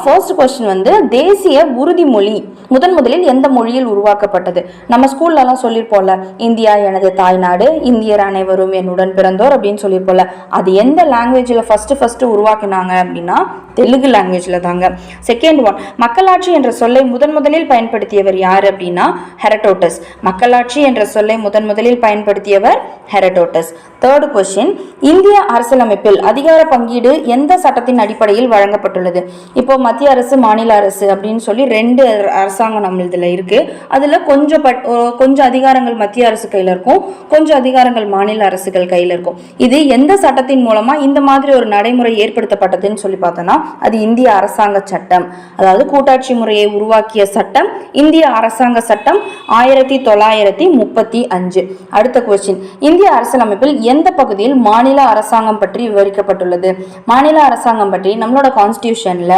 First question வந்து தேசிய உறுதிமொழி முதலில் எந்த மொழியில் உருவாக்கப்பட்டது? நம்ம ஸ்கூல்லலாம் சொல்லியிருப்போம்ல, இந்தியா எனது தாய்நாடு, இந்தியர் அனைவரும் என்னுடன் பிறந்தோர் அப்படின்னு சொல்லியிருப்போம்ல, அது எந்த லாங்குவேஜில் ஃபர்ஸ்ட் உருவாக்குனாங்க அப்படின்னா தெலுங்கு லாங்குவேஜில் தாங்க. செகண்ட் ஒன், மக்களாட்சி என்ற சொல்லை முதலில் பயன்படுத்தியவர் யார் அப்படின்னா ஹெரடோட்டஸ். மக்களாட்சி என்ற சொல்லை முதலில் பயன்படுத்தியவர் ஹெரடோட்டஸ். தேர்ட் கொஸ்டின், இந்திய அரசியலமைப்பில் அதிகார பங்கீடு எந்த சட்டத்தின் அடிப்படையில் வழங்கப்பட்டுள்ளது? இப்போ மத்திய அரசு மாநில அரசு அப்படின்னு சொல்லி ரெண்டு அரசாங்கம் நம்ம இதுல இருக்கு. அதுல கொஞ்சம் அதிகாரங்கள் மத்திய அரசு கையில இருக்கும், கொஞ்சம் அதிகாரங்கள் மாநில அரசுகள் கையில இருக்கும். இது எந்த சட்டத்தின் மூலமா இந்த மாதிரி ஒரு நடைமுறை ஏற்படுத்தப்பட்டதுன்னு சொல்லி பார்த்தோம்னா அது இந்திய அரசாங்க சட்டம். அதாவது கூட்டாட்சி முறையை உருவாக்கிய சட்டம் இந்திய அரசாங்க சட்டம் 1935. அடுத்த கொஸ்டின், இந்திய அரசியலமைப்பில் எந்த பகுதியில் மாநில அரசாங்கம் பற்றி விவரிக்கப்பட்டுள்ளது? மாநில அரசாங்கம் பற்றி நம்மளோட கான்ஸ்டிடியூஷன்ல